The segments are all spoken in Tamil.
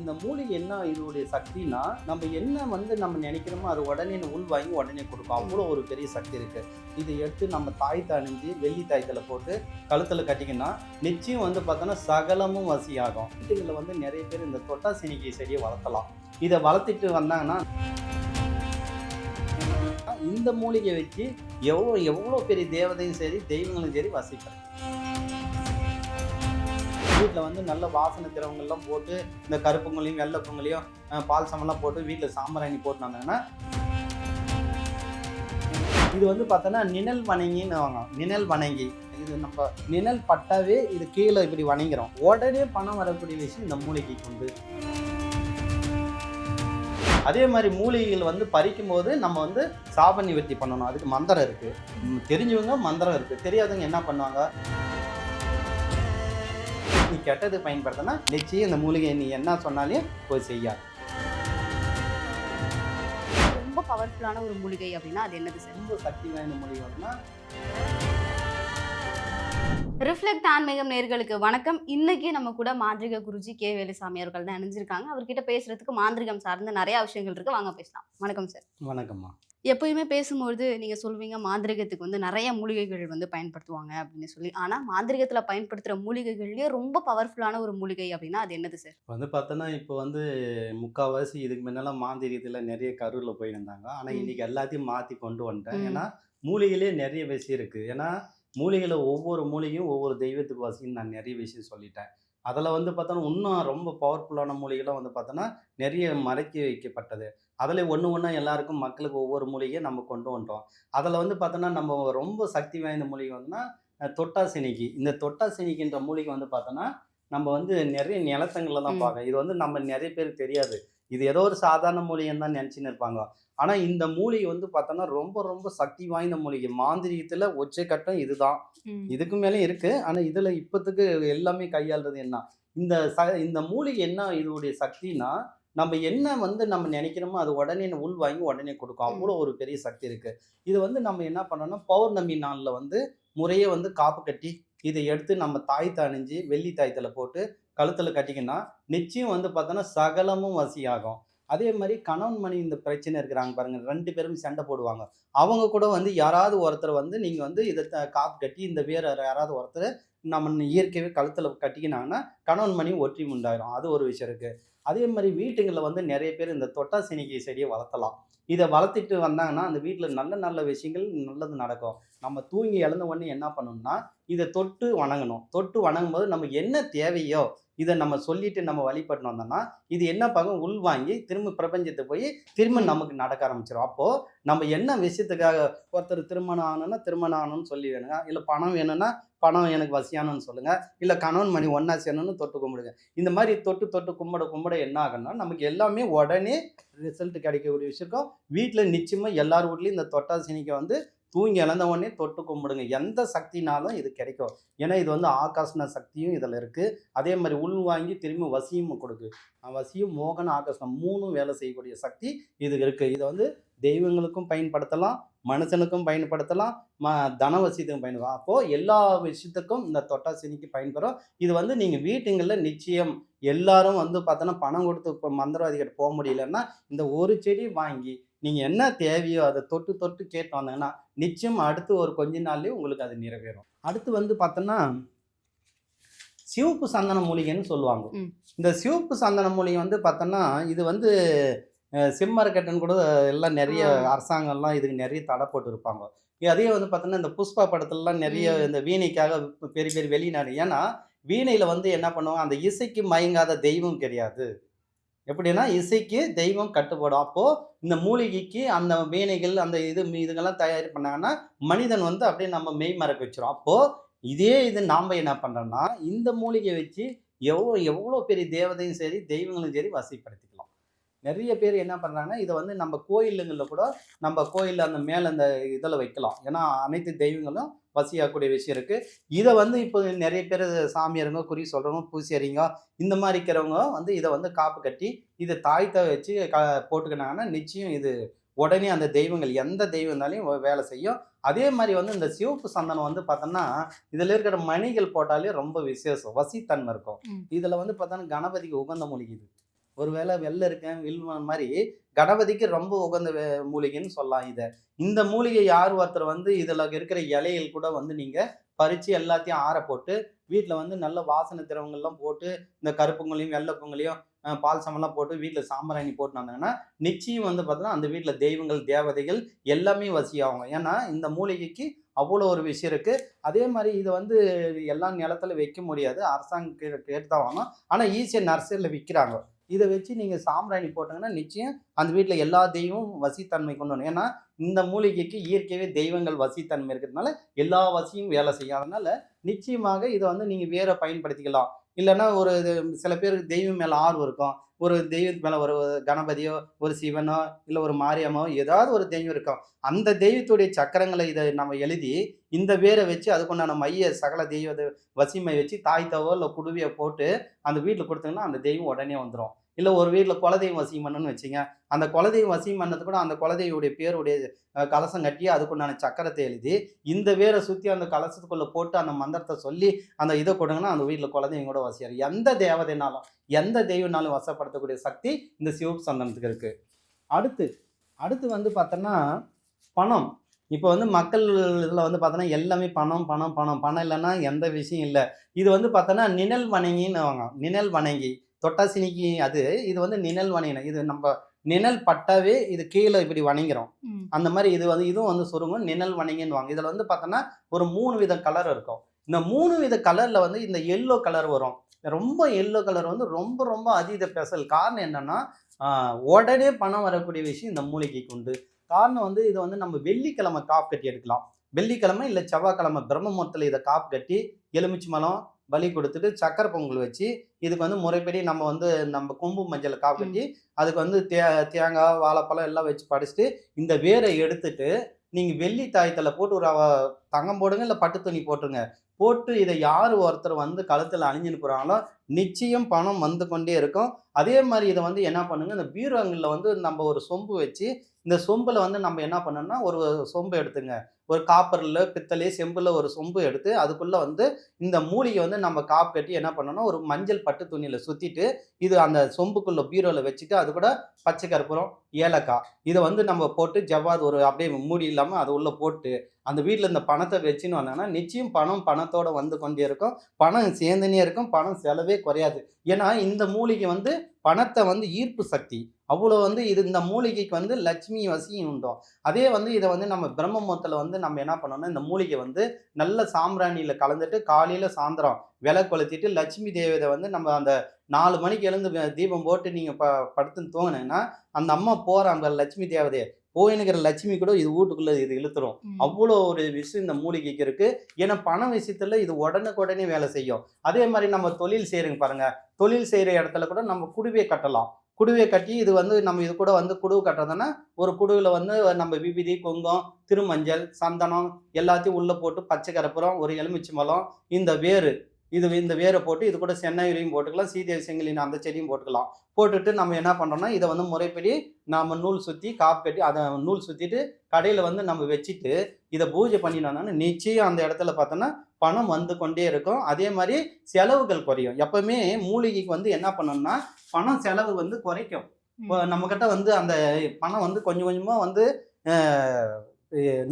இந்த மூலிகை என்ன இதோடைய சக்தினா, நம்ம என்ன நம்ம நினைக்கிறோமோ அது உடனே உள் வாங்கி உடனே கொடுக்கும். அவ்வளோ ஒரு பெரிய சக்தி இருக்குது. இதை எடுத்து நம்ம தாயத்தை அணிஞ்சு வெள்ளி தாயத்தில் போட்டு கழுத்தில் கட்டிக்கினா நிச்சயம் பார்த்தோன்னா சகலமும் வசியாகும். வீட்டுகளில் நிறைய பேர் இந்த தொட்டா சினிக்கை செடியை வளர்த்தலாம். இதை வளர்த்துட்டு வந்தாங்கன்னா இந்த மூலிகை வச்சு எவ்வளோ பெரிய தேவதையும் சரி தெய்வங்களும் சரி வசிப்பாங்க. வீட்டில் நல்ல வாசனை திரவங்கள்லாம் போட்டு இந்த கருப்புங்களையும் வெள்ளைப்பங்களையும் பால் சமெல்லாம் போட்டு வீட்டில் சாம்பிராணி போட்டுனாங்கன்னா இது பார்த்தோன்னா நிழல் வணங்கின்னு வாங்க. நிழல் வணங்கி இது நம்ம நிழல் பட்டாவே இது கீழே இப்படி வணங்கிறோம். உடனே பணம் வரக்கூடிய விஷயம் இந்த மூலிகைக்கு உண்டு. அதே மாதிரி மூலிகைகள் பறிக்கும் போது நம்ம சாப நிவர்த்தி பண்ணணும். அதுக்கு மந்திரம் இருக்கு. தெரிஞ்சவங்க மந்திரம் இருக்கு, தெரியாதவங்க என்ன பண்ணுவாங்க, நீ கெட்டது பயன்படுத்தினா நிச்சயம் இந்த மூலிகை நீ என்ன சொன்னாலே போய் செய்யாது. ரொம்ப பவர்ஃபுல்லான ஒரு மூலிகை அப்படின்னா அது என்னது சார்? ரொம்ப சக்தி வாய்ந்த மூலிகைன்னா ரிஃப்ளெக்ட் ஆன்மீகம் நேயர்களுக்கு வணக்கம். இன்னைக்கு நம்ம கூட மாந்திரிக குருஜி கே வேலுசாமி அவர்கள் தான் இணைஞ்சிருக்காங்க. அவர்கிட்ட பேசுறதுக்கு மாந்திரிகம் சார்ந்த நிறைய விஷயங்கள் இருக்கு, வாங்க பேசலாம். வணக்கம் சார். வணக்கம்மா. எப்பயுமே பேசும்பொழுது நீங்க சொல்வீங்க மாந்திரிகத்துக்கு நிறைய மூலிகைகள் பயன்படுத்துவாங்க அப்படின்னு சொல்லி. ஆனா மாந்திரிகத்துல பயன்படுத்துற மூலிகைகள்லயே ரொம்ப பவர்ஃபுல்லான ஒரு மூலிகை அப்படின்னா அது என்னது சார்? பார்த்தோன்னா இப்போ முக்கால்வாசி இதுக்கு முன்னெல்லாம் மாந்திரியத்தில் நிறைய கருவில் போயிருந்தாங்க. ஆனால் இன்னைக்கு எல்லாத்தையும் மாற்றி கொண்டு வந்துட்டேன். ஏன்னா மூலிகையிலே நிறைய விஷயம் இருக்குது. ஏன்னா மூலிகையில் ஒவ்வொரு மூலிகையும் ஒவ்வொரு தெய்வத்துக்கு வாசின்னு நான் நிறைய விஷயம் சொல்லிட்டேன். அதில் பார்த்தோன்னா இன்னும் ரொம்ப பவர்ஃபுல்லான மூலிகைலாம் பார்த்தோன்னா நிறைய மறைக்கி வைக்கப்பட்டது. அதில் ஒன்றா எல்லாருக்கும் மக்களுக்கு ஒவ்வொரு மூலிகையை நம்ம கொண்டு வந்துட்டோம். அதில் பார்த்தோன்னா நம்ம ரொம்ப சக்தி வாய்ந்த மூலிகை தொட்டா சினிக்கி. இந்த தொட்டா சினிக்கின்ற மூலிகை பார்த்தோன்னா நம்ம நிறைய நிலத்தங்களில் தான் பார்க்க. இது நம்ம நிறைய பேருக்கு தெரியாது. இது ஏதோ ஒரு சாதாரண மூலிகைன்னு தான் நினச்சின்னு இருப்பாங்க. ஆனால் இந்த மூலிகை பார்த்தோன்னா ரொம்ப ரொம்ப சக்தி வாய்ந்த மூலிகை. மாந்திரிகத்தில் ஒற்றை கட்டம் இதுதான், இதுக்கு மேலே இருக்குது. ஆனால் இதில் இப்போத்துக்கு எல்லாமே கையாளுறது என்ன, இந்த மூலிகை என்ன இதோடைய சக்தினா, நம்ம என்ன நம்ம நினைக்கிறோமோ அது உடனே உள் வாங்கி உடனே கொடுக்கும். அவ்வளோ ஒரு பெரிய சக்தி இருக்குது. இது நம்ம என்ன பண்ணோம்னா பௌர்ணமி நாளில் முறையே காப்பு கட்டி இதை எடுத்து நம்ம தாயத்தை அணிஞ்சு வெள்ளி தாயத்தில் போட்டு கழுத்தில் கட்டிக்கினா நிச்சயம் பார்த்தோன்னா சகலமும் வசியாகும். அதே மாதிரி கணவன் மணி இந்த பிரச்சனை இருக்கிறாங்க பாருங்கள், 2 பேரும் சண்டை போடுவாங்க. அவங்க கூட யாராவது ஒருத்தர் நீங்கள் இதை காப்பு கட்டி இந்த வேறு யாராவது ஒருத்தர் நம்ம இயற்கையாகவே கழுத்தில் கட்டிக்கினாங்கன்னா கணவன் மணி ஒற்றி உண்டாயிரும். அது ஒரு விஷயம் இருக்குது. அதே மாதிரி வீட்டுங்களில் நிறைய பேர் இந்த தொட்டா சினிக்கை செடியை வளர்த்தலாம். இதை வளர்த்துட்டு வந்தாங்கன்னா அந்த வீட்டில் நல்ல நல்ல விஷயங்கள் நல்லது நடக்கும். நம்ம தூங்கி எழுந்த உடனே என்ன பண்ணணும்னா இதை தொட்டு வணங்கணும். தொட்டு வணங்கும் போது நமக்கு என்ன தேவையோ இதை நம்ம சொல்லிட்டு நம்ம வழிபட்டு வந்தோம்னா இது என்ன பார்க்கும் உள் வாங்கி திரும்ப பிரபஞ்சத்தை போய் திரும்ப நமக்கு நடக்க ஆரம்பிச்சிடும். அப்போது நம்ம என்ன விஷயத்துக்காக ஒருத்தர் திருமணம் ஆகணும்னு சொல்லி வேணுங்க, இல்லை பணம் வேணும்னா பணம் எனக்கு வசியானு சொல்லுங்கள், இல்லை கணவன் மணி ஒன்றா சேரணும்னு தொட்டு கும்பிடுங்க. இந்த மாதிரி தொட்டு கும்பிட என்ன ஆகுன்னா நமக்கு எல்லாமே உடனே ரிசல்ட் கிடைக்கக்கூடிய விஷயம். வீட்டில் நிச்சயமாக எல்லார் வீட்லேயும் இந்த தொட்டா சினிக்கை தூங்கி இழந்த உடனே தொட்டு கும்பிடுங்க. எந்த சக்தினாலும் இது கிடைக்கும். ஏன்னா இது ஆகாசன சக்தியும் இதில் இருக்குது. அதே மாதிரி உள் வாங்கி திரும்பி வசியும் கொடுக்கு. வசியும் மோகன ஆகாசனம் 3 வேலை செய்யக்கூடிய சக்தி இது இருக்குது. இதை தெய்வங்களுக்கும் பயன்படுத்தலாம், மனுஷனுக்கும் பயன்படுத்தலாம், தனவசியத்துக்கும் பயன்படுத்தலாம். அப்போது எல்லா விஷயத்துக்கும் இந்த தொட்டா சினிக்கு பயன்பெறும். இது நீங்கள் வீட்டுங்களில் நிச்சயம் எல்லாரும் பார்த்தோன்னா பணம் கொடுத்து இப்போ மந்திரவாதிகிட்ட போக முடியலன்னா இந்த ஒரு செடி வாங்கி நீங்கள் என்ன தேவையோ அதை தொட்டு கேட்டு வந்தாங்கன்னா நிச்சயம் அடுத்து ஒரு கொஞ்ச நாள்லேயே உங்களுக்கு அது நிறைவேறும். அடுத்து பார்த்தோன்னா சிவப்பு சந்தன மூலிகைன்னு சொல்லுவாங்க. இந்த சிவப்பு சந்தன மூலிகை பார்த்தோன்னா இது சிம்மரக்கட்டன் கூட எல்லாம் நிறைய அரசாங்கம்லாம் இதுக்கு நிறைய தடை போட்டு இருப்பாங்க. அதே பார்த்தோன்னா இந்த புஷ்பா படத்துலலாம் நிறைய இந்த வீணைக்காக பெரிய பெரிய வெளிநாடு. ஏன்னா வீணையில் என்ன பண்ணுவாங்க, அந்த இசைக்கு மயங்காத தெய்வம் கிடையாது. எப்படின்னா இசைக்கு தெய்வம் கட்டுப்படும். அப்போது இந்த மூலிகைக்கு அந்த வீணைகள் அந்த இதுங்கெல்லாம் தயார் பண்ணாங்கன்னா மனிதன் அப்படியே நம்ம மெய் மறக்க வச்சிடும். அப்போது இது நாம் என்ன பண்ணுறோம்னா இந்த மூலிகை வச்சு எவ்வளோ பெரிய தேவதையும் சரி தெய்வங்களும் சரி வசைப்படுத்திக்கலாம். நிறைய பேர் என்ன பண்ணுறாங்கன்னா இதை நம்ம கோயிலுங்களில் கூட நம்ம கோயிலில் அந்த மேலே அந்த இதில் வைக்கலாம். ஏன்னா அனைத்து தெய்வங்களும் வசியாகக்கூடிய விஷயம் இருக்குது. இதை இப்போ நிறைய பேர் சாமியாருங்க குறி சொல்கிறவங்க பூசியறிங்க இந்த மாதிரி இருக்கிறவங்க இதை காப்பு கட்டி இதை தாயத்தை வச்சு போட்டுக்கினாங்கன்னா நிச்சயம் இது உடனே அந்த தெய்வங்கள் எந்த தெய்வம் இருந்தாலையும் வேலை செய்யும். அதே மாதிரி இந்த சிவப்பு சந்தனம் பார்த்தோன்னா இதில் இருக்கிற மணிகள் போட்டாலே ரொம்ப விசேஷம், வசித்தன்மை இருக்கும். இதில் பார்த்தோன்னா கணபதிக்கு உகந்த மூலிகை இது. ஒருவேளை வெள்ளை இருக்கேன் வில்வன் மாதிரி கணபதிக்கு ரொம்ப உகந்த மூலிகைன்னு சொல்லலாம் இதை. இந்த மூலிகை யார் ஒருத்தர் வந்து இதில் இருக்கிற இலைகள் கூட வந்து நீங்கள் பறித்து எல்லாத்தையும் ஆற போட்டு வீட்டில் வந்து நல்ல வாசனை திரவங்கள்லாம் போட்டு இந்த கருப்புங்களையும் வெள்ளை பொங்கலையும் பால் சமெல்லாம் போட்டு வீட்டில் சாம்பிராணி போட்டு வந்தாங்கன்னா நிச்சயம் வந்து பார்த்தீங்கன்னா அந்த வீட்டில் தெய்வங்கள் தேவதைகள் எல்லாமே வசியாகும். ஏன்னா இந்த மூலிகைக்கு அவ்வளோ ஒரு விஷயம் இருக்குது. அதே மாதிரி இதை வந்து எல்லா நிலத்துல வைக்க முடியாது, அரசாங்கம் கேட்டு தான் வாங்கணும். ஆனால் ஈஸியாக நர்சரியில் விற்கிறாங்க. இதை வச்சு நீங்கள் சாம்பிராணி போட்டாங்கன்னா நிச்சயம் அந்த வீட்டில் எல்லா தெய்வமும் வசித்தன்மை கொண்டு வரணும். ஏன்னா இந்த மூலிகைக்கு இயற்கையாகவே தெய்வங்கள் வசித்தன்மை இருக்கிறதுனால எல்லா வசியும் வேலை செய்யும். அதனால நிச்சயமாக இதை வந்து நீங்கள் வேற பயன்படுத்திக்கலாம். இல்லைன்னா ஒரு சில பேருக்கு தெய்வம் மேலே ஆர்வம் இருக்கும். ஒரு தெய்வத்து மேலே ஒரு கணபதியோ ஒரு சிவனோ இல்லை ஒரு மாரியம்மோ ஏதாவது ஒரு தெய்வம் இருக்கும். அந்த தெய்வத்துடைய சக்கரங்களை இதை நம்ம எழுதி இந்த வேரை வச்சு அதுக்குண்டான மைய சகல தெய்வ வசிமை வச்சு தாய்த்தவோ இல்லை குடுவையோ போட்டு அந்த வீட்டில் கொடுத்தீங்கன்னா அந்த தெய்வம் உடனே வந்துடும். இல்லை ஒரு வீட்டில் குலதெய்வம் வசியம் பண்ணுன்னு வச்சுங்க, அந்த குலதெய்வம் வசியம் பண்ணது கூட அந்த குலதெய்வடைய பேருடைய கலசம் கட்டி அதுக்குண்டான சக்கரத்தை எழுதி இந்த வேரை சுற்றி அந்த கலசத்துக்குள்ளே போட்டு அந்த மந்திரத்தை சொல்லி அந்த இதை கொடுங்கன்னா அந்த வீட்டில் குலதெய்வம் கூட வசியாரு. எந்த தேவதைனாலும் எந்த தெய்வனாலும் வசப்படுத்தக்கூடிய சக்தி இந்த சிவப்பு சந்தனத்துக்கு இருக்குது. அடுத்து அடுத்து வந்து பார்த்தோன்னா பணம். இப்போ வந்து மக்கள் இதில் வந்து பார்த்தோன்னா எல்லாமே பணம் பணம் பணம் பணம் இல்லைன்னா எந்த விஷயம் இல்லை. இது வந்து பார்த்தோன்னா நிழல் வணங்கின்னு வாங்க. நிழல் வணங்கி தொட்டாசினிக்கு அது இது வந்து நிழல் வணங்கின இது நம்ம நிழல் பட்டாவே இது கீழே இப்படி வணங்கிறோம். அந்த மாதிரி இது வந்து இதுவும் வந்து சுருங்கும் நிழல் வணங்கின்னு வாங்க. இதில் வந்து பார்த்தோன்னா ஒரு 3 வித கலர் இருக்கும். இந்த 3 வித கலரில் வந்து இந்த எல்லோ கலர் வரும். ரொம்ப எல்லோ கலர் வந்து ரொம்ப ரொம்ப அதீத ஸ்பெஷல். காரணம் என்னன்னா உடனே பணம் வரக்கூடிய விஷயம் இந்த மூலிகைக்கு உண்டு. காரணம் வந்து இதை வந்து நம்ம வெள்ளிக்கிழமை காப்பு கட்டி எடுக்கலாம். வெள்ளிக்கிழமை இல்லை செவ்வாய்க்கிழமை பிரம்ம முகூர்த்தத்தில் இதை காப்பு கட்டி எலுமிச்சி மலம் பலி கொடுத்துட்டு சக்கரை பொங்கல் வச்சு இதுக்கு வந்து முறைப்படி நம்ம வந்து நம்ம கொம்பு மஞ்சள் காப்பு கட்டி அதுக்கு வந்து தேங்காய் வாழைப்பழம் எல்லாம் வச்சு படைச்சிட்டு இந்த வேரை எடுத்துட்டு நீங்கள் வெள்ளி தாயத்தில் போட்டு ஒரு தங்கம் போடுங்க இல்லை பட்டு துணி போட்டுருங்க. போட்டு இதை யார் ஒருத்தர் வந்து கழுத்தில் அணிஞ்சுன்னு போகிறாங்களோ நிச்சயம் பணம் வந்து கொண்டே இருக்கும். அதே மாதிரி இதை வந்து என்ன பண்ணுங்க, இந்த பீரோங்களில் வந்து நம்ம ஒரு சொம்பு வச்சு இந்த சொம்பில் வந்து நம்ம என்ன பண்ணோம்னா ஒரு சொம்பு எடுத்துங்க. ஒரு காப்பரில் பித்தளை செம்பில் ஒரு சொம்பு எடுத்து அதுக்குள்ளே வந்து இந்த மூலிகை வந்து நம்ம காப்பு கட்டி என்ன பண்ணோம்னா ஒரு மஞ்சள் பட்டு துணியில் சுற்றிட்டு இது அந்த சொம்புக்குள்ளே பீரோவில் வச்சுட்டு அது கூட பச்சை கற்பூரம் ஏலக்காய் இதை வந்து நம்ம போட்டு ஜவ்வாது ஒரு அப்படியே மூடி இல்லாமல் அது உள்ளே போட்டு அந்த வீட்டில் இந்த பணத்தை வச்சுன்னு வந்தாங்கன்னா நிச்சயம் பணம் பணத்தோடு வந்து கொண்டே இருக்கும். பணம் சேர்ந்துனே இருக்கும். பணம் செலவே குறையாது. ஏன்னா இந்த மூலிகை வந்து பணத்தை வந்து ஈர்ப்பு சக்தி அவ்வளோ வந்து இது இந்த மூலிகைக்கு வந்து லட்சுமி வசியம் உண்டோம். அதே வந்து இதை வந்து நம்ம பிரம்ம முகூர்த்தத்தில் வந்து நம்ம என்ன பண்ணோம்னா இந்த மூலிகை வந்து நல்ல சாம்பிராணியில் கலந்துட்டு காலையில் சாயந்தரம் விலை கொளுத்திட்டு லட்சுமி தேவதை வந்து நம்ம அந்த 4 மணிக்கு எழுந்து தீபம் போட்டு நீங்கள் படுத்துன்னு தூங்கினீங்கன்னா அந்த அம்மா போகிறாங்க லட்சுமி தேவதையை போயினுக்கிற லட்சுமி கூட இது வீட்டுக்குள்ளே இது இழுத்துரும். அவ்வளோ ஒரு விஷயம் இந்த மூலிகைக்கு இருக்குது. ஏன்னா பண விஷயத்தில் இது உடனுக்குடனே வேலை செய்யும். அதே மாதிரி நம்ம தொழில் செய்கிறங்க பாருங்கள், தொழில் செய்கிற இடத்துல கூட நம்ம குடுவையை கட்டலாம். குடுவையை கட்டி இது வந்து நம்ம இது கூட வந்து குடுவை கட்டுறதுன்னா ஒரு குடுவில் வந்து நம்ம விபூதி குங்குமம் திருமஞ்சள் சந்தனம் எல்லாத்தையும் உள்ளே போட்டு பச்சை கற்பூரம் ஒரு எலுமிச்சை மலம் இந்த வேறு இந்த வேரை போட்டு இது கூட சென்னையிலையும் போட்டுக்கலாம், சீதேவி செங்கிலின் அந்த செடியும் போட்டுக்கலாம். போட்டுட்டு நம்ம என்ன பண்ணுறோம்னா இதை வந்து முறைப்படி நாம் நூல் சுற்றி காப்பு கட்டி அதை நூல் சுற்றிட்டு கடையில் வந்து நம்ம வச்சுட்டு இதை பூஜை பண்ணினோம்னா நிச்சயம் அந்த இடத்துல பார்த்தோன்னா பணம் வந்து கொண்டே இருக்கும். அதே மாதிரி செலவுகள் குறையும். எப்பவுமே மூலிகைக்கு வந்து என்ன பண்ணணும்னா பணம் செலவு வந்து குறைக்கும். நம்மக்கிட்ட வந்து அந்த பணம் வந்து கொஞ்சம் கொஞ்சமாக வந்து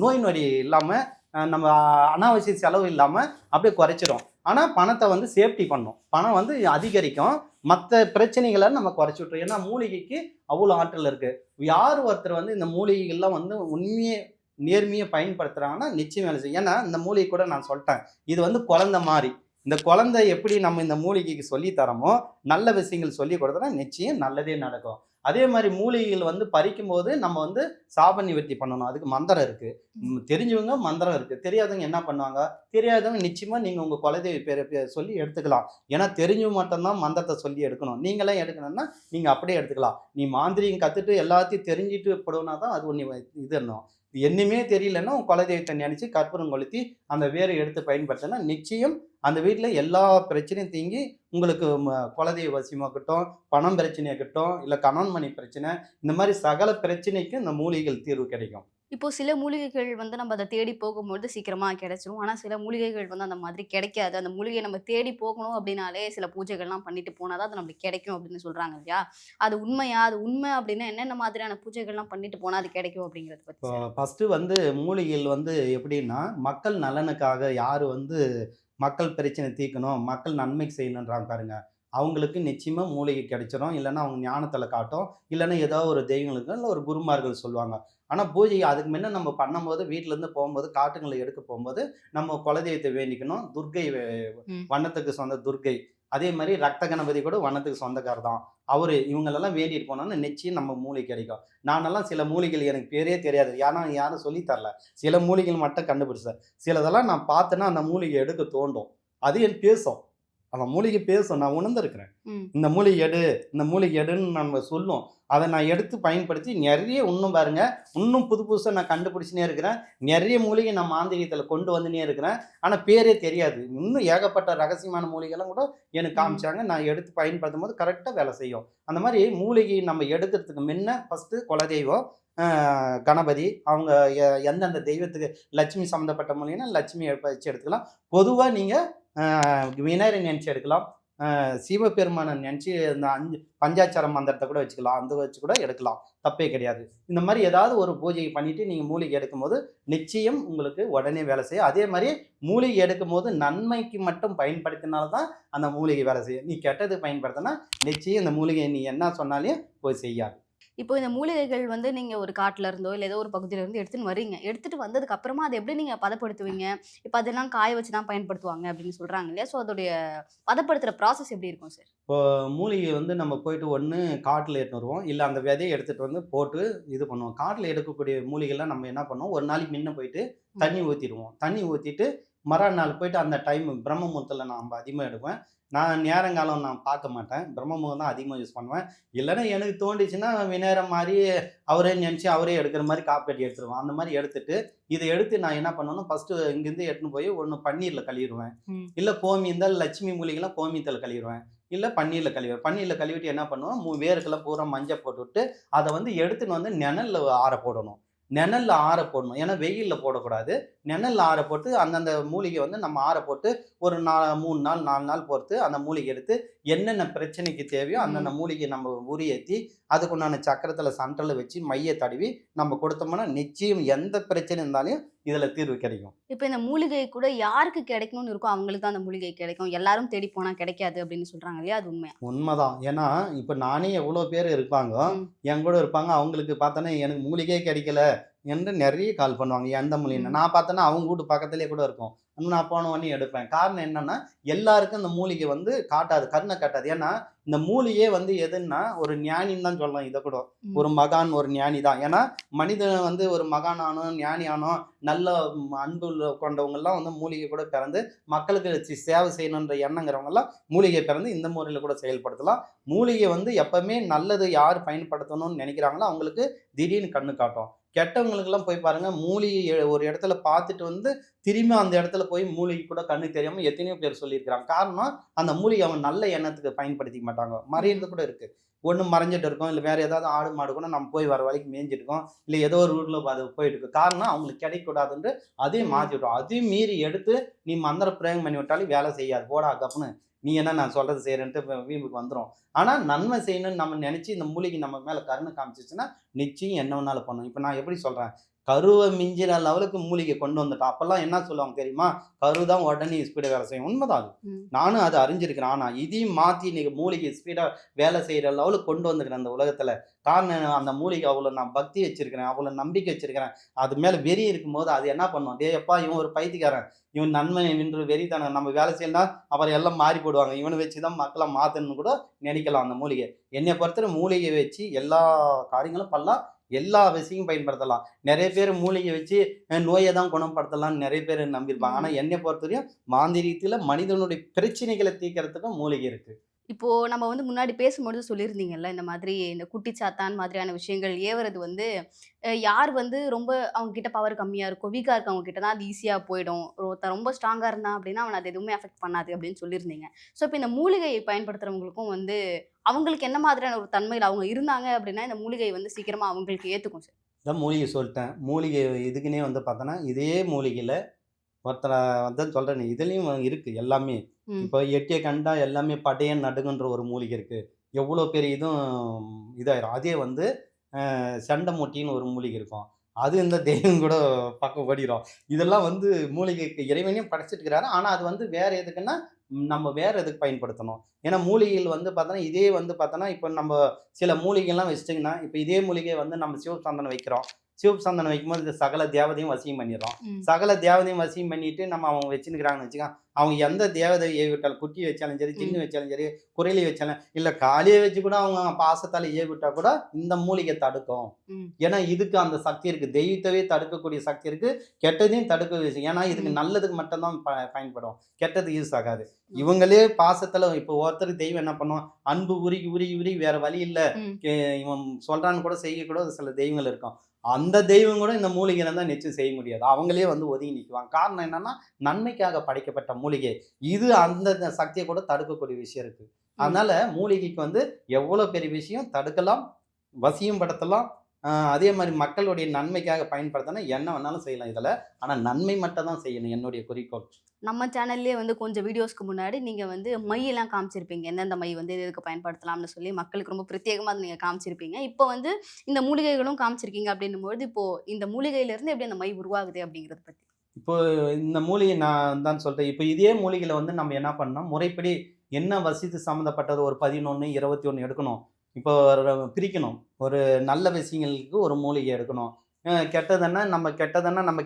நோய் நொடி இல்லாமல் நம்ம அனாவசிய செலவு இல்லாமல் அப்படியே குறைச்சிரும். ஆனால் பணத்தை வந்து சேஃப்டி பண்ணும். பணம் வந்து அதிகரிக்கும். மற்ற பிரச்சனைகளை நம்ம குறைச்சி விட்டுரும். ஏன்னா மூலிகைக்கு அவ்வளோ ஆற்றல் இருக்குது. யார் ஒருத்தர் வந்து இந்த மூலிகைகள்லாம் வந்து உண்மையே நேர்மையை பயன்படுத்துகிறாங்கன்னா நிச்சயம் வேலை செய்யும். ஏன்னா இந்த மூலிகை கூட நான் சொல்லிட்டேன், இது வந்து குழந்தை மாதிரி. இந்த குழந்தை எப்படி நம்ம இந்த மூலிகைக்கு சொல்லி தரோமோ நல்ல விஷயங்கள் சொல்லி கொடுத்தோன்னா நிச்சயம் நல்லதே நடக்கும். அதே மாதிரி மூலிகைகள் வந்து பறிக்கும் போது நம்ம வந்து சாப நிவர்த்தி பண்ணணும். அதுக்கு மந்திரம் இருக்குது. தெரிஞ்சவங்க மந்திரம் இருக்குது. தெரியாதவங்க என்ன பண்ணுவாங்க, தெரியாதவங்க நிச்சயமாக நீங்கள் உங்கள் குலதெய்வ பேரை சொல்லி எடுத்துக்கலாம். ஏன்னா தெரிஞ்சவங்க மட்டும்தான் மந்திரத்தை சொல்லி எடுக்கணும். நீங்களாம் எடுக்கணும்னா நீங்கள் அப்படியே எடுத்துக்கலாம். நீ மாந்திரிகம் கற்றுட்டு எல்லாத்தையும் தெரிஞ்சுட்டு போடுனா தான் அது ஒன்று இது என்னும். என்னுமே தெரியலன்னா உன் குலதெய்வத்தை நினச்சி கற்பூரம் கொளுத்தி அந்த வேரை எடுத்து பயன்படுத்தினா நிச்சயம் அந்த வீட்டில் எல்லா பிரச்சனையும் தீங்கி உங்களுக்கு குலதெய்வ வசியமாகட்டும், பணம் பிரச்சனையாகட்டும், இல்லை கணவன் மணி பிரச்சனை, இந்த மாதிரி சகல பிரச்சனைக்கும் இந்த மூலிகைகள் தீர்வு கிடைக்கும். இப்போ சில மூலிகைகள் வந்து நம்ம அத தேடி போகும்பொழுது சீக்கிரமா கிடைச்சிரும். ஆனா சில மூலிகைகள் வந்து அந்த மாதிரி கிடைக்காது. அந்த மூலிகைய நம்ம தேடி போகணும் அப்டின்னாலே சில பூஜைகள்லாம் பண்ணிட்டு போனா தான் அது நம்மளுக்கு கிடைக்கும் அப்டின்னு சொல்றாங்க இல்லையா? அது உண்மையா? அது உண்மை அப்டின்னா என்னென்ன மாதிரியான பூஜைகள்லாம் பண்ணிட்டு போனா அது கிடைக்கும் அப்டிங்கிறத பத்தி இப்போ சார்? ஃபர்ஸ்ட்டு வந்து மூலிகைகள் வந்து எப்படின்னா, மக்கள் நலனுக்காக யாரு வந்து மக்கள் பிரச்சனை தீர்க்கணும், மக்கள் நன்மைக்கு செய்யணுன்றாங்க பாருங்க. அவங்களுக்கு நிச்சயமா மூலிகை கிடைச்சிரும். இல்லன்னா அவங்க ஞானத்தில காட்டும். இல்லன்னா ஏதோ ஒரு தெய்வங்களுக்கு இல்ல ஒரு குருமார்கள் சொல்லுவாங்க. ஆனா பூஜை அதுக்கு முன்ன நம்ம பண்ணும்போது வீட்லருந்து போம்போது காட்டுங்கள எடுக்க போம்போது, நம்ம குலதெய்வத்த வேண்டிக்கணும். துர்க்கை ம். வண்ணத்துக்கு சொந்த துர்க்கை. அதே மாரி ரத்த கணபதி கூட வண்ணத்துக்கு சொந்தக்காரர் தான். அவரு இவங்களெல்லாம் வேண்டிட்டு போனோம்னா நிச்சயம் நம்ம மூலிகை கிடைக்கும். நானெல்லாம் சில மூலிகைகள் எனக்கு பேரே தெரியாது. ஏன்னா யாரும் சொல்லி தரல. சில மூலிகைகள் மட்டும் கண்டுபிடிச்சேன். சிலதெல்லாம் நான் பார்த்தேன்னா, அந்த மூலிகை எடுக்க தோண்டும். அது என் பேசும். அந்த மூலிகை பேசும். நான் உணர்ந்திருக்கிறேன். ம். இந்த மூலிகை எடு, இந்த மூலிகை எடுன்னு நம்ம சொல்லும். அத நான் எடுத்து பயன்படுத்தி நெறைய இன்னும் பாருங்க, இன்னும் புது புதுசா நான் கண்டுபிடிச்சுன்னே இருக்கிறேன். நெறைய மூலிகை நான் மாந்திரீகத்தில கொண்டு வந்துன்னே இருக்கிறேன். ஆனா பேரே தெரியாது. இன்னும் ஏகப்பட்ட ரகசியமான மூலிகைலாம் கூட எனக்கு ம். காமிச்சாங்க. நான் எடுத்து பயன்படுத்தும்போது கரெக்ட்டா வேலை செய்யும். அந்த மாரி மூலிகை நம்ம எடுக்கிறதுக்கு முன்ன ஃபர்ஸ்ட்டு குலதெய்வம், அ கணபதி அவங்க எந்தெந்த தெய்வத்துக்கு லட்சுமி சம்மந்தப்பட்ட மூலிகைனா லட்சுமி வச்சு எடுத்துக்கலாம். பொதுவா நீங்க விநாயகரை நெனச்சு எடுக்கலாம். சிவபெருமான நெனச்சு இந்த பஞ்சாட்சர மந்திரத்த கூட வச்சுக்கலாம். அந்த வச்சு கூட எடுக்கலாம். தப்பே கிடையாது. இந்த மாரி ஏதாவது ஒரு பூஜை பண்ணிட்டு நீங்க மூலிகை எடுக்கும்போது, நிச்சயம் உங்களுக்கு உடனே வேலை செய்யும். அதே மாரி மூலிகை எடுக்கும்போது நன்மைக்கு மட்டும் பயன்படுத்தினால் தான் அந்த மூலிகை வேலை செய்யும். நீ கெட்டதுக்கு பயன்படுத்தினா, நிச்சயம் இந்த மூலிகை நீ என்ன சொன்னாலும் போய் செய்யாது. இப்போ இந்த மூலிகைகள் வந்து நீங்க ஒரு காட்டுல இருந்தோ, இல்ல ஏதோ ஒரு பகுதியில இருந்து எடுத்துன்னு வர்றீங்க. எடுத்துட்டு வந்ததுக்கு அப்புறமா அத எப்படி நீங்க பதப்படுத்துவீங்க? இப்ப அதெல்லாம் காய வச்சு தான் பயன்படுத்துவாங்க அப்படின்னு சொல்றாங்க இல்லையா? ஸோ அதோடைய பதப்படுத்துற ப்ராசஸ் எப்படி இருக்கும் சார்? இப்போ மூலிகை வந்து நம்ம போயிட்டு ஒண்ணு காட்டுல எடுத்துட்டு வருவோம். இல்ல அந்த விதைய எடுத்துட்டு வந்து போட்டு இது பண்ணுவோம். காட்டுல எடுக்கக்கூடிய மூலிகைலாம் நம்ம என்ன பண்ணுவோம், ஒரு நாளைக்கு முன்ன போயிட்டு ம். தண்ணி ஊத்திருவோம். தண்ணி ஊத்திட்டு மறாநாள் போயிட்டு அந்த டைம் பிரம்ம முகூர்த்தத்துல நான் அதிகமா எடுப்பேன். நான் நேரங்காலம் நான் பார்க்க மாட்டேன். பிரம்ம முகூர்த்தம் தான் அதிகமா யூஸ் பண்ணுவேன். இல்லன்னா எனக்கு தோணுச்சுன்னா விநாயகர் மாரி அவரே நெனச்சு அவரே எடுக்கிற மாரி காப்பி எடுத்துருவேன். அந்த மாரி எடுத்துட்டு, இத எடுத்து நான் என்ன பண்ணுவேன்னா, ஃபர்ஸ்ட்டு இங்கேருந்து எடுத்துன்னு போய் ஒண்ணு பன்னீர்ல கழுவிருவேன். ம். இல்ல கோமி இருந்தா லட்சுமி மூலிகைலாம் கோமியத்துல கழுவிருவேன். இல்ல பன்னீர்ல கழுவிருவேன். பன்னீர்ல கழுவிட்டு என்ன பண்ணுவேன், வேருக்கெல்லாம் பூரா மஞ்ச போட்டுவிட்டு, அத வந்து எடுத்துன்னு வந்து நெழல்ல ஆற போடணும். நெழல்ல ஆற போடணும். ஏன்னா வெயில்ல போடக்கூடாது. நெழல்ல ஆற போட்டு அந்தந்த மூலிகை வந்து நம்ம ஆற போட்டு ஒரு 3 நாள் 4 நாள் பொறுத்து அந்த மூலிகை எடுத்து என்னென்ன பிரச்சனைக்கு தேவையோ அந்தந்த ம். மூலிகைய நம்ம உரியேத்தி, அதுக்குண்டான சக்கரத்தில சென்டர்ல வச்சு மைய தடவி நம்ம கொடுத்தோம்னா, நிச்சயம் எந்த பிரச்சனை இருந்தாலும் இதில தீர்வு கிடைக்கும். இப்ப இந்த மூலிகை கூட யாருக்கு கிடைக்கணும்னு இருக்கோ, அவங்களுக்கு தான் அந்த மூலிகை கிடைக்கும். எல்லாரும் தேடி போனா கிடைக்காது அப்படின்னு சொல்றாங்க இல்லையா? அது உண்மையா? உண்மதான். ஏன்னா, இப்ப நானே எவ்வளோ பேர் இருப்பாங்க. ம். என் கூட இருப்பாங்க. அவங்களுக்கு பார்த்தோன்னா, எனக்கு மூலிகையே கிடைக்கல என்று நெறைய கால் பண்ணுவாங்க. எந்த மூலிகைன்னு. ம். நான் பார்த்தேன்னா, அவங்க வீட்டு பக்கத்திலேயே கூட இருக்கும். நான் போன உடனே எடுப்பேன். காரணம் என்னன்னா, எல்லாருக்கும் இந்த மூலிகை வந்து காட்டாது. கருண காட்டாது. ஏன்னா, இந்த மூலிகையே வந்து எதுன்னா, ஒரு ஞானின்னு தான் சொல்லலாம் இத கூட. ம். ஒரு மகான், ஒரு ஞானி தான். ஏன்னா, மனிதன் வந்து ஒரு மகான் ஆனோம், ஞானி ஆனோம், நல்ல அன்பு கொண்டவங்கலாம் வந்து மூலிகை கூட பிறந்து, மக்களுக்கு சேவை செய்யணுன்ற எண்ணங்கிறவங்கலாம் மூலிகை பிறந்து இந்த முறையில கூட செயல்படுத்தலாம். மூலிகை வந்து எப்பவுமே நல்லது யார் பயன்படுத்தணும்னு நினைக்கிறாங்களோ, அவங்களுக்கு திடீர்னு கண்ணு காட்டும். கெட்டவங்களுக்கெல்லாம் போய் பாருங்க, மூலிகை ஒரு இடத்துல பார்த்துட்டு வந்து, திரும்பி அந்த இடத்துல போய் மூலிகை கூட கண்ணு தெரியாம எத்தனையோ பேர் சொல்லியிருக்கிறாங்க. காரணம், அந்த மூலிகை அவன் நல்ல எண்ணத்துக்கு பயன்படுத்திக்க மாட்டாங்க. ம். மறையிறது கூட இருக்கு. ஒண்ணு மறைஞ்சிட்டு இருக்கும். இல்ல வேற ஏதாவது ஆடு, மாடு கூட நம்ம போய் வர வழிக்கு மேய்ஞ்சிட்டு இருக்கோம். இல்ல ஏதோ ஒரு ரூட்ல அது போயிட்டு இருக்கு. காரணம் அவங்களுக்கு கிடைக்கக்கூடாதுன்ட்டு அதையும் ம். மாத்தி விட்டுரும். அதையும் மீறி எடுத்து நீ மந்திர பிரயோகம் பண்ணி விட்டாலும் வேலை செய்யாது. போடா கப்புன்னு. நீ என்ன நான் சொல்றது செய்றேன்ட்டு வீம்புக்கு வந்துரும். ஆனா நன்மை செய்யணும்னு நம்ம நெனச்சு இந்த மூலிகை நம்ம மேல கருணை காமிச்சுச்சுன்னா, நிச்சயம் என்ன வேணாலும் பண்ணும். இப்ப நான் எப்படி சொல்றேன்? கருவ மிஞ்சின லெவலுக்கு மூலிகை கொண்டு வந்துட்டோம். அப்பல்லாம் என்ன சொல்லுவாங்க தெரியுமா? கரு தான் உடனே ஸ்பீடா வேலை செய்யும். உண்மதான் அது. ம். நானும் அத அறிஞ்சிருக்கிறேன். ஆனா இதையும் மாத்தி இன்னைக்கு மூலிகை ஸ்பீடா வேலை செய்ற லெவலுக்கு கொண்டு வந்துக்கிறேன் அந்த உலகத்துல. காரணம் அந்த மூலிகை அவ்வளோ நான் பக்தி வச்சிருக்கிறேன். அவ்வளோ நம்பிக்கை வச்சிருக்கிறேன். அது மேல வெறி இருக்கும்போது அது என்ன பண்ணும்? டேய் அப்பா இவன் ஒரு பைத்தியக்காரன். இவன் நன்மை நின்று வெறித்தனம் நம்ம வேலை செய்யலனா அப்புறம் எல்லாம் மாறி போடுவாங்க. இவன வச்சு தான் மக்கள மாத்தணும்னு கூட நினைக்கலாம் அந்த மூலிகை. என்னைய பொறுத்தவரை மூலிகை வச்சு எல்லா காரியங்களும் பண்ணலாம். எல்லா விஷயம் பயன்படுத்தலாம். நெறைய பேர் மூலிகை வச்சு நோய தான் குணப்படுத்தலாம்னு நெறைய பேர் நம்பியிருப்பாங்க. ஆனா ம். என்னைய பொறுத்தவரையும் மாந்திரீகத்தில மனிதனுடைய பிரச்சனைகள தீர்க்கிறதுக்கும் மூலிகை இருக்கு. இப்போ நம்ம வந்து முன்னாடி பேசும்பொழுது சொல்லியிருந்தீங்கல்ல, இந்த மாதிரி இந்த குட்டி சாத்தான் மாதிரியான விஷயங்கள் ஏவுறது வந்து, யார் வந்து ரொம்ப அவங்க கிட்ட பவர் கம்மியா இருக்கோ, வீக்கா இருக்கவங்க கிட்ட தான் அது ஈஸியா போயிடும். ஒருத்தன் ரொம்ப ஸ்ட்ராங்கா இருந்தான் அப்படின்னா, அவன அது எதுவுமே அஃபெக்ட் பண்ணாது அப்படின்னு சொல்லியிருந்தீங்க. ஸோ, இப்ப இந்த மூலிகை பயன்படுத்துறவங்களுக்கும் வந்து, அவங்களுக்கு என்ன மாதிரியான ஒரு தன்மையில அவங்க இருந்தாங்க அப்படின்னா, இந்த மூலிகை வந்து சீக்கிரமா அவங்களுக்கு ஏத்துக்கும் சார். இதான் மூலிகை சொல்லிட்டேன். மூலிகை இதுக்குன்னே வந்து பார்த்தோன்னா, இதே மூலிகையில ஒருத்தர அதான் சொல்றேனே, இதுலயும் இருக்கு எல்லாமே. ம். இப்போ எட்டிய கண்டா எல்லாமே படையன் நடுங்குன்ற ஒரு மூலிகை இருக்கு. எவ்வளோ பெரிய இதாயிரும். அதே வந்து செண்டமுட்டின்னு ஒரு மூலிகை இருக்கும். அது இந்த தெய்வம் கூட பக்கம் ஓடிரும். இதெல்லாம் வந்து மூலிகைக்கு இறைவனையும் படைச்சிட்டுருக்கிறாரு. ஆனா அது வந்து வேற எதுக்குன்னா, நம்ம வேற எதுக்கு பயன்படுத்தணும். ஏன்னா மூலிகைகள் வந்து பார்த்தோன்னா, இதே வந்து பார்த்தோன்னா, இப்ப நம்ப சில மூலிகைலாம் வச்சுட்டீங்கன்னா, இப்ப இதே மூலிகைய வந்து நம்ம சிவப்பு சந்தனம் வைக்கிறோம். சிவப்பு சந்தனம் வைக்கும்போது இந்த சகல தேவதையும் வசியம் பண்ணிர்றோம். ம். சகல தேவதையும் வசியம் பண்ணிட்டு நம்ம அவங்க வச்சுன்னுருக்கிறாங்கன்னு வச்சுக்க, அவங்க எந்த தேவதைய ஏவி விட்டாலும், குட்டி வச்சாலும் சரி, ஜின்னு ம். வச்சாலும் சரி, குறைலி வச்சாலும் இல்ல காளிய வச்சு கூட அவங்க பாசத்தால ஏவி விட்டா கூட இந்த மூலிகை தடுக்கும். ம். ஏன்னா, இதுக்கு அந்த சக்தி இருக்கு. தெய்வத்தவே தடுக்கக்கூடிய சக்தி இருக்கு. கெட்டதையும் தடுக்க விஷயம். ஏன்னா, இதுக்கு ம். நல்லதுக்கு மட்டும் தான் பயன்படும். கெட்டதுக்கு யூஸ் ஆகாது. ம். இவங்களே பாசத்துல இப்போ ஒருத்தருக்கு தெய்வம் என்ன பண்ணும்? அன்பு உருகி, உருகி, உருகி வேற வழி இல்ல. ம். இவன் சொல்றான்னு கூட செய்ய கூட சில தெய்வங்கள் இருக்கும். அந்த தெய்வம் கூட இந்த மூலிகையில தான் நிச்சயம் செய்ய முடியாது. அவங்களே வந்து ஒதுங்கி நிக்குவாங்க. காரணம் என்னன்னா, நன்மைக்காக படைக்கப்பட்ட மூலிகை. இது அந்த சக்திய கூட தடுக்கக்கூடிய விஷயம் இருக்கு. ம். அதனால மூலிகைக்கு வந்து எவ்வளோ பெரிய விஷயம் தடுக்கலாம், வசியம் படுத்தலாம். அதே மாரி மக்களுடைய நன்மைக்காக பயன்படுத்தினா என்ன வேணாலும் செய்யலாம் இதுல. ஆனா நன்மை மட்டும் தான் செய்யணும் என்னுடைய குறிக்கோள். நம்ம சேனல்லயே வந்து கொஞ்சம் வீடியோஸ்க்கு முன்னாடி நீங்க வந்து மையெல்லாம் காமிச்சிருப்பீங்க. எந்தெந்த மை வந்து எது எதுக்கு பயன்படுத்தலாம்னு சொல்லி மக்களுக்கு ரொம்ப பிரத்யேகமா அத நீங்க காமிச்சிருப்பீங்க. இப்போ வந்து இந்த மூலிகைகளும் காமிச்சிருக்கீங்க அப்படின்னும்பொழுது, இப்போ இந்த மூலிகையிலிருந்து எப்படி அந்த மை உருவாகுது அப்படிங்கிறத பத்தி. இப்போ இந்த மூலிகை நான் தான் சொல்றேன். இப்போ இதே மூலிகையில வந்து நம்ம என்ன பண்ணணும், முறைப்படி என்ன வசித்து சம்மந்தப்பட்டது ஒரு 11, 21 எடுக்கணும். இப்போ பிரிக்கணும். ஒரு நல்ல விஷயங்களுக்கு ஒரு மூலிகை எடுக்கணும். கெட்டதுன்னா நம்ம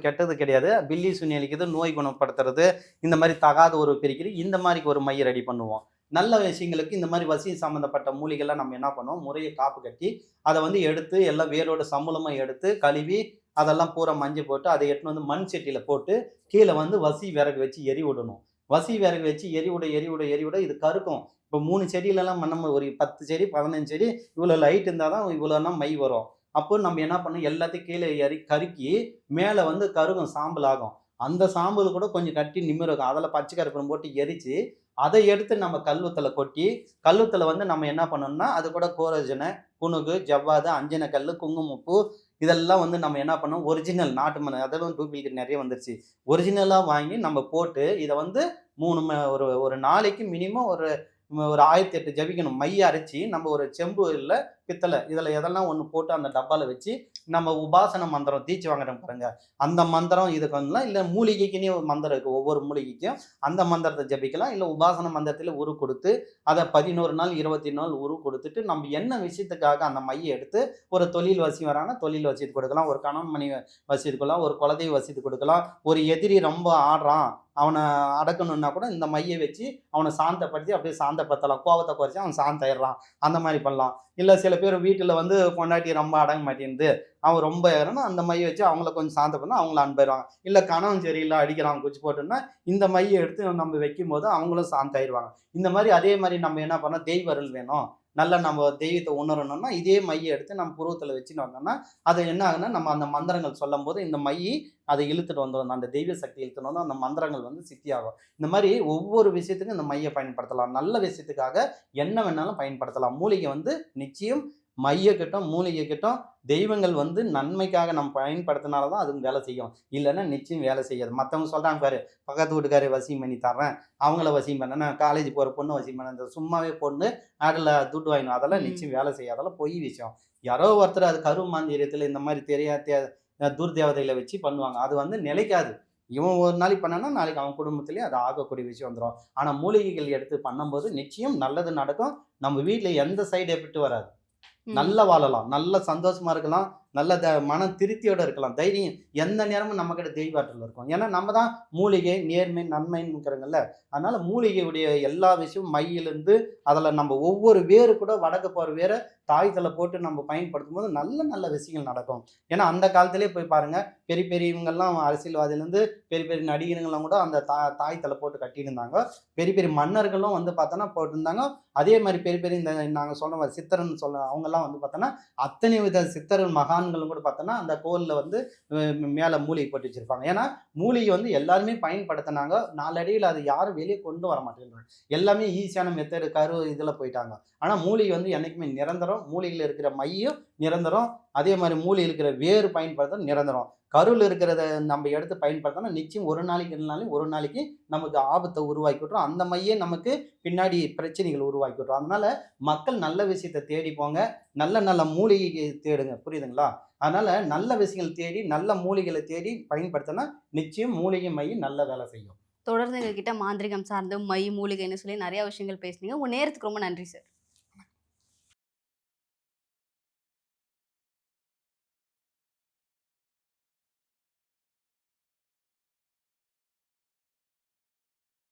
கெட்டது கிடையாது. பில்லி சூனியம் அளிக்கிறது, நோய் குணப்படுத்துறது, இந்த மாரி தகாத ஒரு பிரிக்கிறது, இந்த மாரி ஒரு மை ரெடி பண்ணுவோம். நல்ல விஷயங்களுக்கு இந்த மாரி வசியம் சம்மந்தப்பட்ட மூலிகைலாம் நம்ம என்ன பண்ணுவோம், முறைய காப்பு கட்டி, அத வந்து எடுத்து எல்லாம் வேரோட சமூலமா எடுத்து கழுவி அதெல்லாம் பூரா மஞ்சள் போட்டு அதை எடுத்துன்னு வந்து மண் சட்டியில போட்டு கீழே வந்து வசி விறகு வச்சு எரி விடணும். வசி விறகு வச்சு எரி விட இது கருக்கும். இப்போ 3 செடியிலலாம் நம்ம ஒரு 10 செடி 15 செடி இவ்வளோ லைட் இருந்தால் தான் இவ்வளோனா மை வரும். அப்போ நம்ம என்ன பண்ணணும் எல்லாத்தையும் கீழே கருக்கி மேலே வந்து கருகும் சாம்பல் ஆகும். அந்த சாம்பல் கூட கொஞ்சம் கட்டி நிமிரும். அதில் பச்சை கற்பூரம் போட்டு எரிச்சு அதை எடுத்து நம்ம கல்வத்துல கொட்டி கல்வத்துல வந்து நம்ம என்ன பண்ணணும்னா அது கூட கோரஜனை புனுகு ஜவ்வாது அஞ்சனக்கல் குங்குமப்பூ இதெல்லாம் வந்து நம்ம என்ன பண்ணோம் ஒரிஜினல் நாட்டு மண் அதெல்லாம் டூப்ளிகேட் நிறைய வந்துருச்சு. ஒரிஜினலா வாங்கி நம்ம போட்டு இதை வந்து ஒரு ஒரு நாளைக்கு மினிமம் ஒரு ஒரு 1008 ஜபிக்கணும். மைய அரைச்சி நம்ம ஒரு செம்பு இல்ல பித்தளை இதுல எதெல்லாம் ஒண்ணு போட்டு அந்த டப்பால வச்சு நம்ம உபாசன மந்திரம் தீச்சு வாங்குறோம் பாருங்க. அந்த மந்திரம் இதுக்கு வந்துலாம் இல்ல மூலிகைக்குன்னே ஒரு மந்திரம் இருக்கு. ஒவ்வொரு மூலிகைக்கும் அந்த மந்திரத்தை ஜபிக்கலாம். இல்ல உபாசன மந்திரத்துல உரு கொடுத்து அதை 11 நாள் 24 நாள் உரு கொடுத்துட்டு நம்ம என்ன விஷயத்துக்காக அந்த மைய எடுத்து ஒரு தொழில் வசியம் வராங்கன்னா தொழில் வசியத்து கொடுக்கலாம். ஒரு கணவன் மணி வசியத்து கொடுக்கலாம். ஒரு குலதெய்வ வசியத்து கொடுக்கலாம். ஒரு எதிரி ரொம்ப ஆடுறான் அவனை அடக்கணும்னா கூட இந்த மைய வச்சு அவனை சாந்தப்படுத்தி அப்படியே சாந்தப்படுத்தலாம். கோவத்தை குறைச்சி அவன் சாந்தாயிடுறான். அந்த மாதிரி பண்ணலாம். இல்ல சில பேர் வீட்டுல வந்து பொண்டாட்டி ரொம்ப அடங்க மாட்டேங்குது. அவன் ரொம்ப ஏறனா அந்த மைய வச்சு அவங்கள கொஞ்சம் சாந்தம் பண்ணா அவங்கள அனுப்பிடுவாங்க. இல்ல கணவன் சரியில்ல அடிக்கிறான் குச்சி போட்டுன்னா இந்த மைய எடுத்து நம்ம வைக்கும்போது அவங்களும் சாந்தாயிருவாங்க. இந்த மாதிரி அதே மாதிரி நம்ம என்ன பண்ணோம் தெய்வ அருள் வேணும். நல்லா நம்ம தெய்வத்தை உணரணும்னா இதே மைய எடுத்து நம்ம புருவத்துல வச்சுன்னு வந்தோம்னா அது என்ன ஆகுன்னா நம்ம அந்த மந்திரங்கள் சொல்லும்போது இந்த மை அதை இழுத்துட்டு வந்துடும். அந்த தெய்வ சக்தி இழுத்துட்டு வந்து அந்த மந்திரங்கள் வந்து சித்தியாகும். இந்த மாதிரி ஒவ்வொரு விஷயத்துக்கும் இந்த மைய பயன்படுத்தலாம். நல்ல விஷயத்துக்காக என்ன வேணாலும் பயன்படுத்தலாம். மூலிகை வந்து நிச்சயம் மைய கிட்டும் மூலிகை கிட்டும் தெய்வங்கள் வந்து நன்மைக்காக நம்ம பயன்படுத்தினால தான் அதுவும் வேலை செய்யும். இல்லைன்னா நிச்சயம் வேலை செய்யாது. மற்றவங்க சொல்றாங்க பாரு பக்கத்து வீட்டுக்காரரை வசியம் பண்ணி தர்றேன் அவங்கள வசியம் பண்ண நான் காலேஜ் போகிற பொண்ணு வசியம் பண்ண இந்த சும்மாவே பொண்ணு அதில் துட்டு வாங்கணும் அதெல்லாம் ம். நிச்சயம் வேலை செய்யாது. அதெல்லாம் பொய் விஷயம். யாரோ ஒருத்தர் அது கருமாந்திரியத்தில் இந்த மாதிரி துர்தேவதைகளை வச்சு பண்ணுவாங்க. அது வந்து நிலைக்காது. இவன் ஒரு நாளைக்கு பண்ணான்னா, நாளைக்கு அவன் குடும்பத்திலேயே அது ஆகக்கூடிய விஷயம் வந்துரும். ஆனா மூலிகைகள் எடுத்து பண்ணும்போது நிச்சயம் நல்லது நடக்கும். நம்ம வீட்ல எந்த சைடு எஃபெக்ட் வராது. ம். நல்லா வாழலாம். நல்ல சந்தோஷமா இருக்கலாம். நல்ல மன திருப்தியோட இருக்கலாம். தைரியம் எந்த நேரமும் நம்மகிட்ட தெய்வாற்றல் இருக்கும். ஏன்னா நம்ம தான் மூலிகை, நேர்மை, நன்மைன்னுக்கிறோங்கல்ல. அதனால மூலிகையுடைய எல்லா விஷயமும் மையிலிருந்து அதில நம்ம ஒவ்வொரு வேரு கூட வடக்கு போற வேர தாயத்துல போட்டு நம்ம பயன்படுத்தும்போது நல்ல நல்ல விஷயங்கள் நடக்கும். ஏன்னா அந்த காலத்திலேயே போய் பாருங்க, பெரிய பெரியவங்கலாம் அரசியல்வாதியிலேருந்து பெரிய பெரிய நடிகர்கள்லாம் கூட அந்த தாயத்துல போட்டு கட்டியிருந்தாங்க. பெரிய பெரிய மன்னர்களும் வந்து பார்த்தோன்னா போட்டிருந்தாங்க. அதே மாரி பெரிய பெரிய இந்த நாங்க சொன்ன மாரி சித்தர்ன்னு சொல்ல அவங்கலாம் வந்து பார்த்தோன்னா, அத்தனை வித சித்தர்கள் மகான்கள் ஆண்களும் கூட பார்த்தோன்னா அந்த கோலில் வந்து மேலே மூலிகை போட்டு வச்சிருப்பாங்க. ஏன்னா மூலிகை வந்து எல்லாருமே பயன்படுத்தினாங்க. நாளடைவில் அது யாரும் வெளியே கொண்டு வர மாட்டேங்கிறாங்க. எல்லாமே ஈஸியான மெத்தடு இதில் போயிட்டாங்க. ஆனால் மூலிகை வந்து என்றைக்குமே நிரந்தரம். மூலிகையில் இருக்கிற மையம் நிரந்தரம். அதே மாதிரி மூலிகையில் இருக்கிற வேறு பயன்படுத்துறது நிரந்தரம். கருவில் இருக்கிறத நம்ம எடுத்து பயன்படுத்தினா நிச்சயம் ஒரு நாளைக்கு இல்லைனாலும் ஒரு நாளைக்கு நமக்கு ஆபத்தை உருவாக்கி விட்டுரும். அந்த மையே நமக்கு பின்னாடி பிரச்சனைகள் உருவாக்கி விட்டுரும். அதனால மக்கள் நல்ல விஷயத்தை தேடி போங்க. நல்ல நல்ல மூலிகை தேடுங்க. புரியுதுங்களா? அதனால நல்ல விஷயங்கள் தேடி நல்ல மூலிகைகளை தேடி பயன்படுத்தினா நிச்சயம் மூலிகை மை நல்ல வேலை செய்யும். தொடர்ந்து எங்ககிட்ட மாந்திரிகம் சார்ந்து மை, மூலிகைன்னு சொல்லி நிறைய விஷயங்கள் பேசுனீங்க. உங்க நேரத்துக்கு ரொம்ப நன்றி சார்.